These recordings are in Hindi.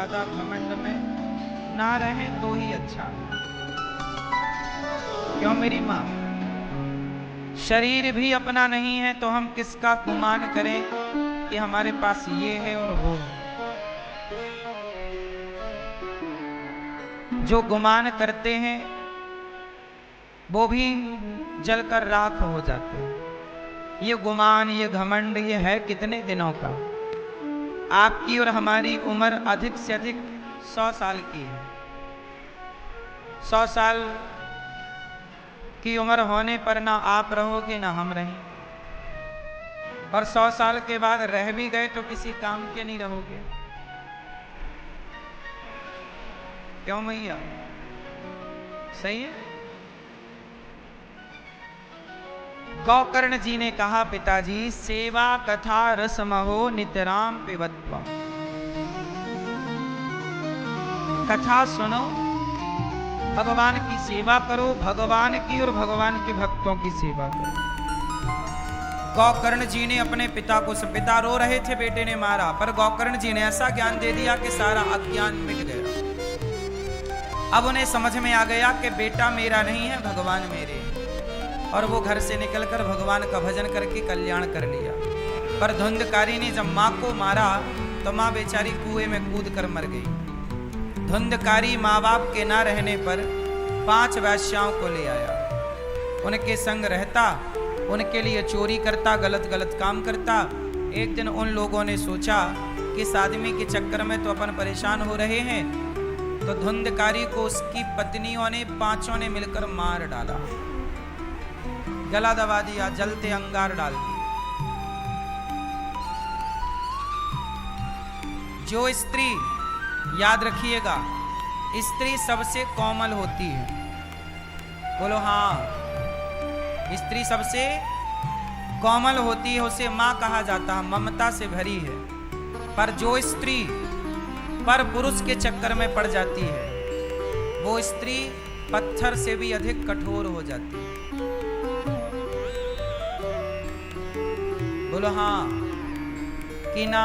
ज्यादा घमंड में ना रहे तो ही अच्छा। क्यों मेरी माँ? शरीर भी अपना नहीं है तो हम किसका गुमान करें कि हमारे पास ये है और वो है। जो गुमान करते हैं वो भी जलकर राख हो जाते हैं। ये गुमान, ये घमंड, ये है कितने दिनों का? आपकी और हमारी उम्र अधिक से अधिक 100 साल की है। 100 साल की उम्र होने पर ना आप रहोगे ना हम रहें, और 100 साल के बाद रह भी गए तो किसी काम के नहीं रहोगे। क्यों भैया? सही है। गौकर्ण जी ने कहा, पिताजी सेवा कथा रसमहो नितराम पिबत्वा। कथा सुनो, भगवान की सेवा करो, भगवान की और भगवान के भक्तों की सेवा करो। गौकर्ण जी ने अपने पिता को, पिता रो रहे थे बेटे ने मारा, पर गौकर्ण जी ने ऐसा ज्ञान दे दिया कि सारा अज्ञान मिट गया। अब उन्हें समझ में आ गया कि बेटा मेरा नहीं है, भगवान मेरे हैं। और वो घर से निकलकर भगवान का भजन करके कल्याण कर लिया। पर धुंधकारी ने जब माँ को मारा तो माँ बेचारी कुएं में कूद कर मर गई। धुंधकारी माँ बाप के ना रहने पर 5 वैश्याओं को ले आया, उनके संग रहता, उनके लिए चोरी करता, गलत गलत काम करता। एक दिन उन लोगों ने सोचा कि इस आदमी के चक्कर में तो अपन परेशान हो रहे हैं, तो धुंधकारी को उसकी पत्नियों ने 5 ने मिलकर मार डाला, गला दबा दिया, जलते अंगार डाल दिए। जो स्त्री, याद रखिएगा, स्त्री सबसे कोमल होती है। बोलो हाँ, स्त्री सबसे कोमल होती है, उसे मां कहा जाता है, ममता से भरी है। पर जो स्त्री पर पुरुष के चक्कर में पड़ जाती है वो स्त्री पत्थर से भी अधिक कठोर हो जाती है। बोलो हाँ कि ना?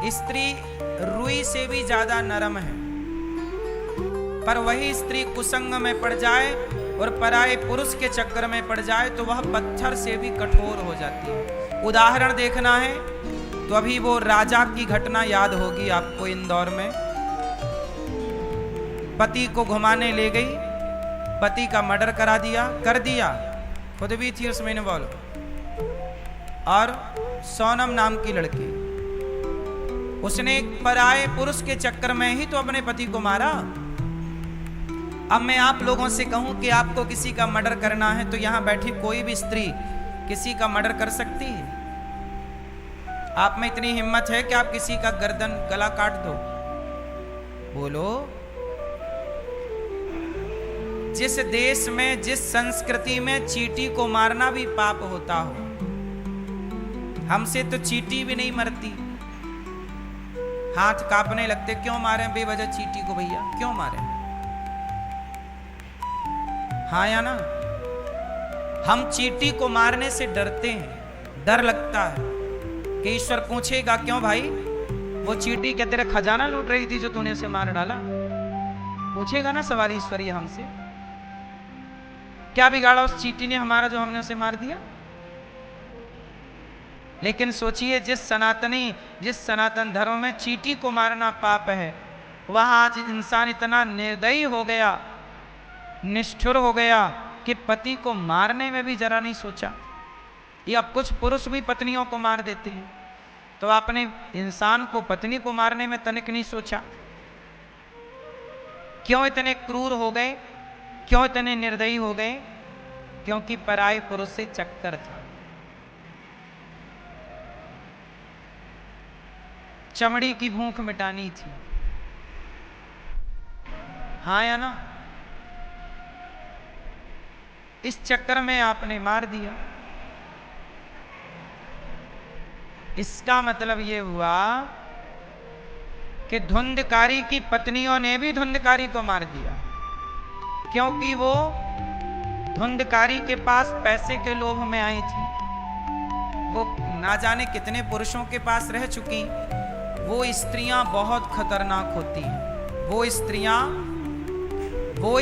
स्त्री रुई से भी ज्यादा नरम है, पर वही स्त्री कुसंग में पड़ जाए और पराये पुरुष के चक्कर में पड़ जाए तो वह पत्थर से भी कठोर हो जाती है। उदाहरण देखना है तो अभी वो राजा की घटना याद होगी आपको। इंदौर में पति को घुमाने ले गई, पति का मर्डर कर दिया, खुद भी थी उसमें इन्वॉल्व। और सोनम नाम की लड़की, उसने पराये पुरुष के चक्कर में ही तो अपने पति को मारा। अब मैं आप लोगों से कहूं कि आपको किसी का मर्डर करना है तो यहां बैठी कोई भी स्त्री किसी का मर्डर कर सकती है? आप में इतनी हिम्मत है कि आप किसी का गर्दन गला काट दो? बोलो। जिस देश में, जिस संस्कृति में चींटी को मारना भी पाप होता हो, हमसे तो चींटी भी नहीं मरती, हाथ कांपने लगते। क्यों मारे बेवजह चींटी को भैया, क्यों मारे? हाँ या ना? हम चींटी को मारने से डरते हैं, डर लगता है कि ईश्वर पूछेगा क्यों भाई, वो चींटी क्या तेरा खजाना लूट रही थी जो तूने उसे मार डाला? पूछेगा ना सवाल ईश्वरीय हमसे। क्या बिगाड़ा उस चींटी ने हमारा जो हमने उसे मार दिया? लेकिन सोचिए, जिस सनातन धर्म में चींटी को मारना पाप है, वहां आज इंसान इतना निर्दयी हो गया, निष्ठुर हो गया कि पति को मारने में भी जरा नहीं सोचा। या कुछ पुरुष भी पत्नियों को मार देते हैं, तो आपने इंसान को, पत्नी को मारने में तनिक नहीं सोचा। क्यों इतने क्रूर हो गए, क्यों इतने निर्दयी हो गए? क्योंकि पराये पुरुष से चक्कर था। चमड़ी की भूख मिटानी थी। हाँ या ना? इस चक्कर में आपने मार दिया। इसका मतलब यह हुआ कि धुंधकारी की पत्नियों ने भी धुंधकारी को मार दिया, क्योंकि वो धुंधकारी के पास पैसे के लोभ में आई थी। वो ना जाने कितने पुरुषों के पास रह चुकी। वो स्त्रियां बहुत खतरनाक होती हैं। वो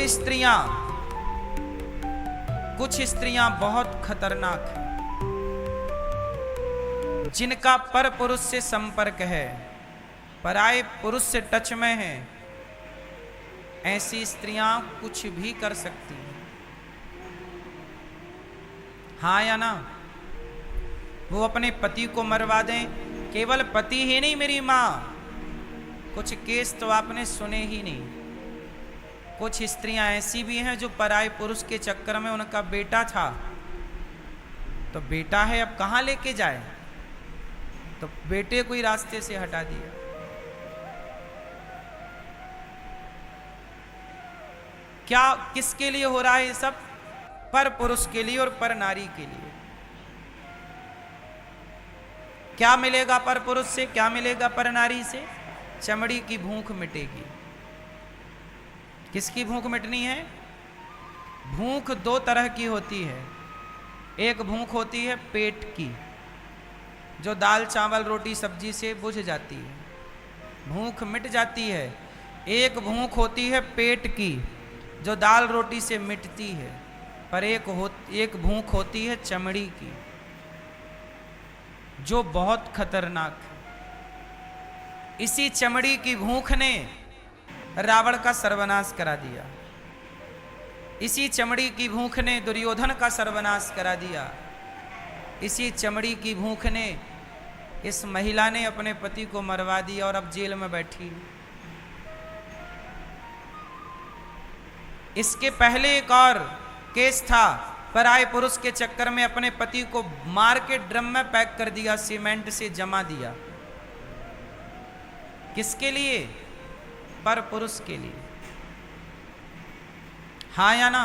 स्त्रियां कुछ स्त्रियां बहुत खतरनाक हैं, जिनका पर पुरुष से संपर्क है, पराये पुरुष से टच में है। ऐसी स्त्रियां कुछ भी कर सकती हैं। हाँ या ना? वो अपने पति को मरवा दें। केवल पति ही नहीं मेरी मां, कुछ केस तो आपने सुने ही नहीं। कुछ स्त्रियां ऐसी भी हैं जो पराये पुरुष के चक्कर में, उनका बेटा था तो बेटा है, अब कहां लेके जाए, तो बेटे को ही रास्ते से हटा दिया। क्या किसके लिए हो रहा है ये सब? पर पुरुष के लिए और पर नारी के लिए। क्या मिलेगा पर पुरुष से, क्या मिलेगा पर नारी से? चमड़ी की भूख मिटेगी। किसकी भूख मिटनी है? भूख दो तरह की होती है। एक भूख होती है पेट की, जो दाल चावल रोटी सब्जी से बुझ जाती है, भूख मिट जाती है। एक भूख होती है पेट की, जो दाल रोटी से मिटती है। पर एक भूख होती है चमड़ी की, जो बहुत खतरनाक है। इसी चमड़ी की भूख ने रावण का सर्वनाश करा दिया। इसी चमड़ी की भूख ने दुर्योधन का सर्वनाश करा दिया। इसी चमड़ी की भूख ने इस महिला ने अपने पति को मरवा दिया और अब जेल में बैठी। इसके पहले एक और केस था। पराये पुरुष के चक्कर में अपने पति को मार के ड्रम में पैक कर दिया, सीमेंट से जमा दिया। किसके लिए? पर पुरुष के लिए। हाँ या ना?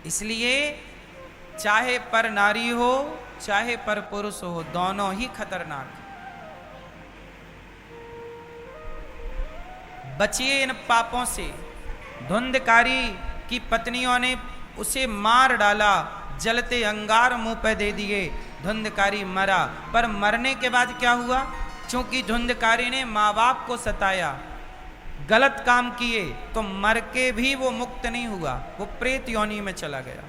इसलिए चाहे पर नारी हो चाहे पर पुरुष हो, दोनों ही खतरनाक। बचिए इन पापों से। धुंधकारी की पत्नियों ने उसे मार डाला, जलते अंगार मुंह पे दे दिए, धुंधकारी मरा। पर मरने के बाद क्या हुआ? क्योंकि धुंधकारी ने माँ बाप को सताया, गलत काम किए, तो मर के भी वो मुक्त नहीं हुआ, वो प्रेत योनि में चला गया।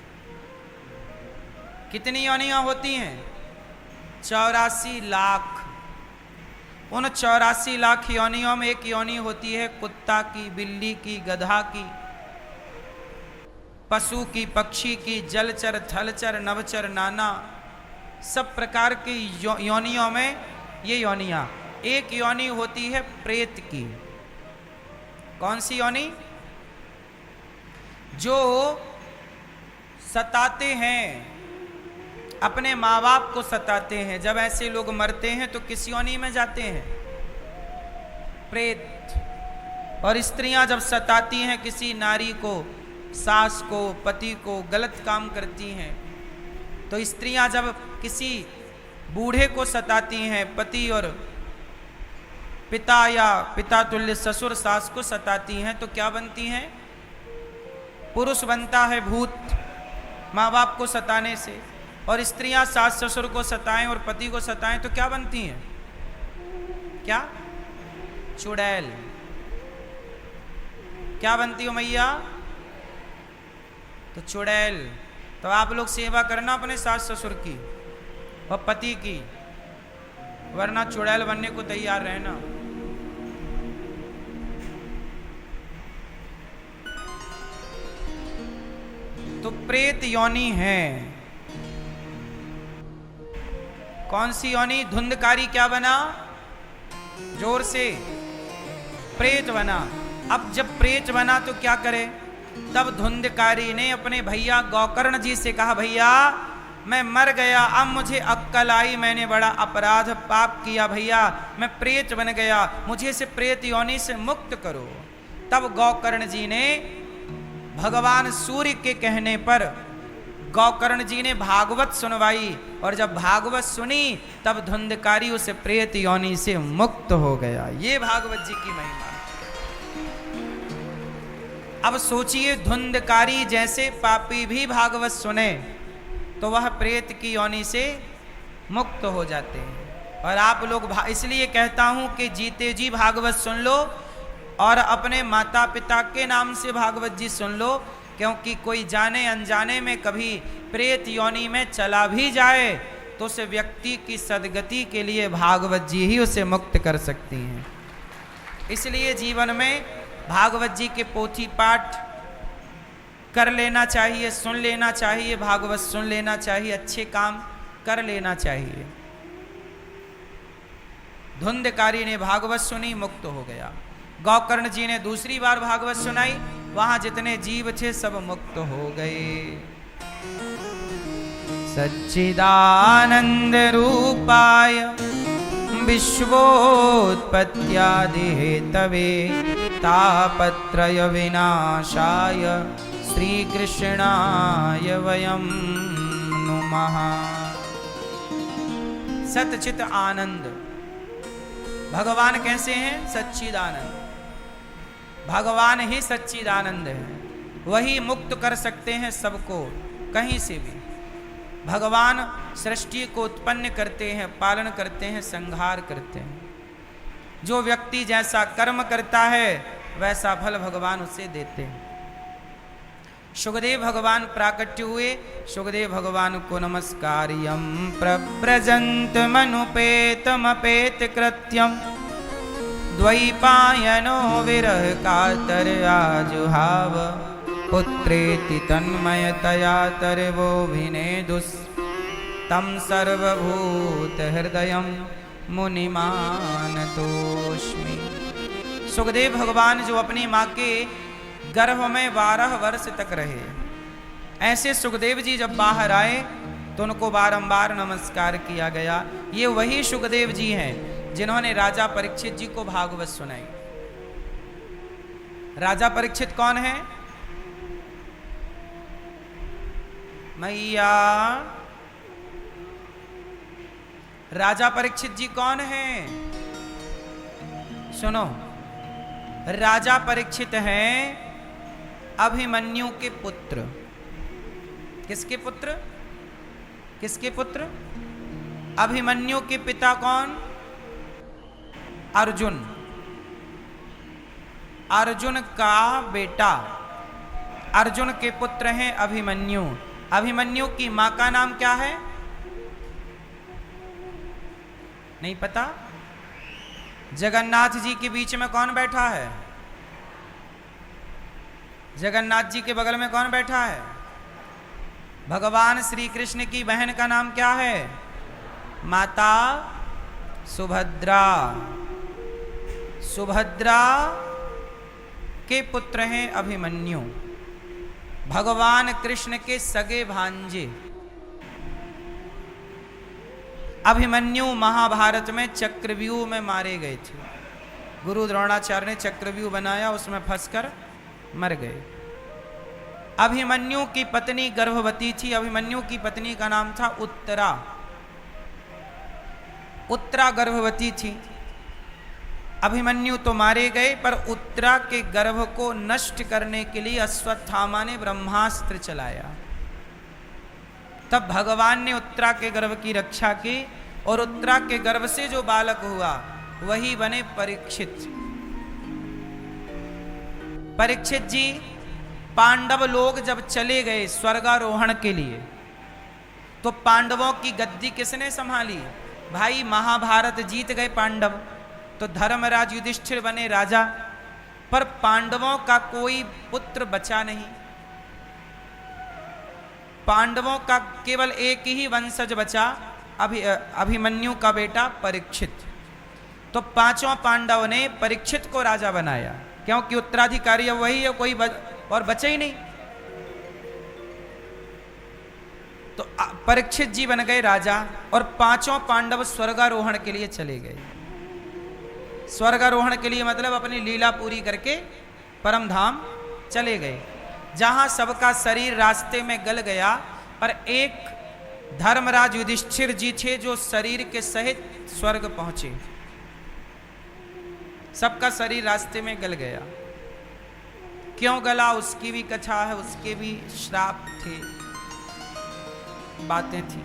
कितनी योनियां होती हैं? 84 लाख। उन 84 लाख योनियों में एक योनि होती है कुत्ता की, बिल्ली की, गधा की, पशु की, पक्षी की, जलचर, थलचर, नवचर, नाना सब प्रकार की योनियों में ये योनियां। एक योनि होती है प्रेत की। कौन सी योनि? जो सताते हैं, अपने माँ बाप को सताते हैं। जब ऐसे लोग मरते हैं तो किस योनि में जाते हैं? प्रेत। और स्त्रियां जब सताती हैं किसी नारी को, सास को, पति को, गलत काम करती हैं, तो स्त्रियां जब किसी बूढ़े को सताती हैं, पति और पिता या पिता तुल्य ससुर सास को सताती हैं, तो क्या बनती हैं? पुरुष बनता है भूत, माँ बाप को सताने से। और स्त्रियां सास ससुर को सताएं और पति को सताएं तो क्या बनती हैं? क्या? चुड़ैल। क्या बनती हो मैया? तो चुड़ैल। तो आप लोग सेवा करना अपने सास ससुर की और पति की, वरना चुड़ैल बनने को तैयार रहना। तो प्रेत योनि है। कौन सी योनि? धुंधकारी क्या बना? जोर से। प्रेत बना। अब जब प्रेत बना तो क्या करे? तब धुंधकारी ने अपने भैया गोकर्ण जी से कहा, भैया मैं मर गया, अब मुझे अक्कल आई, मैंने बड़ा अपराध पाप किया भैया, मैं प्रेत बन गया, मुझे से प्रेत योनि से मुक्त करो। तब गोकर्ण जी ने भगवान सूर्य के कहने पर गोकर्ण जी ने भागवत सुनवाई, और जब भागवत सुनी तब धुंधकारी उस प्रेत योनि से मुक्त हो गया। ये भागवत जी की महिमा। अब सोचिए, धुंधकारी जैसे पापी भी भागवत सुने तो वह प्रेत की योनि से मुक्त हो जाते हैं। और आप लोग इसलिए कहता हूं कि जीते जी भागवत सुन लो और अपने माता पिता के नाम से भागवत जी सुन लो, क्योंकि कोई जाने अनजाने में कभी प्रेत योनि में चला भी जाए तो उस व्यक्ति की सदगति के लिए भागवत जी ही उसे मुक्त कर सकती हैं। इसलिए जीवन में भागवत जी के पोथी पाठ कर लेना चाहिए, सुन लेना चाहिए, भागवत सुन लेना चाहिए, अच्छे काम कर लेना चाहिए। धुंधकारी ने भागवत सुनी, मुक्त हो गया। गौकर्ण जी ने दूसरी बार भागवत सुनाई, वहां जितने जीव थे सब मुक्त हो गए। सच्चिदानंद रूपाय विश्वोत्पत्त्यादि हेतवे तापत्रय विनाशाय श्री कृष्णाय वयं नुमः। सच्चित आनंद, भगवान कैसे हैं? सच्चिदानंद। भगवान ही सच्चिदानंद है, वही मुक्त कर सकते हैं सबको कहीं से भी। भगवान सृष्टि को उत्पन्न करते हैं, पालन करते हैं, संहार करते हैं। जो व्यक्ति जैसा कर्म करता है वैसा फल भगवान उसे देते हैं। सुखदेव भगवान प्राकट्य हुए, सुखदेव भगवान को नमस्कार्यम प्रव्रजंत मनुपेतमपेत कृत्यम द्वैपायनो विरह कातर आजुहाव पुत्रेति तन्मयतया तरवोभिनेदुस् तम सर्वभूत हृदयम मुनिमानतोस्मि। सुखदेव भगवान जो अपनी माँ के गर्भ में 12 वर्ष तक रहे, ऐसे सुखदेव जी जब बाहर आए तो उनको बारंबार नमस्कार किया गया। ये वही सुखदेव जी हैं जिन्होंने राजा परीक्षित जी को भागवत सुनाई। राजा परीक्षित कौन है? मैया, राजा परीक्षित जी कौन है? सुनो, राजा परीक्षित हैं अभिमन्यु के पुत्र। किसके पुत्र? किसके पुत्र? अभिमन्यु के पिता कौन? अर्जुन। अर्जुन का बेटा, अर्जुन के पुत्र हैं अभिमन्यु। अभिमन्यु की मां का नाम क्या है? नहीं पता? जगन्नाथ जी के बीच में कौन बैठा है? जगन्नाथ जी के बगल में कौन बैठा है? भगवान श्री कृष्ण की बहन का नाम क्या है? माता सुभद्रा। सुभद्रा के पुत्र हैं अभिमन्यु, भगवान कृष्ण के सगे भांजे। अभिमन्यु महाभारत में चक्रव्यूह में मारे गए थे। गुरु द्रोणाचार्य ने चक्रव्यूह बनाया, उसमें फंसकर मर गए। अभिमन्यु की पत्नी गर्भवती थी। अभिमन्यु की पत्नी का नाम था उत्तरा। उत्तरा गर्भवती थी। अभिमन्यु तो मारे गए, पर उत्तरा के गर्भ को नष्ट करने के लिए अश्वत्थामा ने ब्रह्मास्त्र चलाया। तब भगवान ने उत्तरा के गर्भ की रक्षा की और उत्तरा के गर्भ से जो बालक हुआ वही बने परीक्षित। परीक्षित जी पांडव लोग जब चले गए स्वर्गारोहण के लिए तो पांडवों की गद्दी किसने संभाली? भाई महाभारत जीत गए पांडव तो धर्मराज युधिष्ठिर बने राजा, पर पांडवों का कोई पुत्र बचा नहीं। पांडवों का केवल एक ही वंशज बचा, अभिमन्यु का बेटा परीक्षित। तो पांचों पांडव ने परीक्षित को राजा बनाया, क्योंकि उत्तराधिकारी अब वही है, कोई और बचे ही नहीं। तो परीक्षित जी बन गए राजा और पांचों पांडव स्वर्गारोहण के लिए चले गए। स्वर्गारोहण के लिए मतलब अपनी लीला पूरी करके परम धाम चले गए, जहां सबका शरीर रास्ते में गल गया, पर एक धर्मराज युधिष्ठिर जी थे जो शरीर के सहित स्वर्ग पहुंचे। सबका शरीर रास्ते में गल गया। क्यों गला उसकी भी कथा है, उसके भी श्राप थे, बातें थी।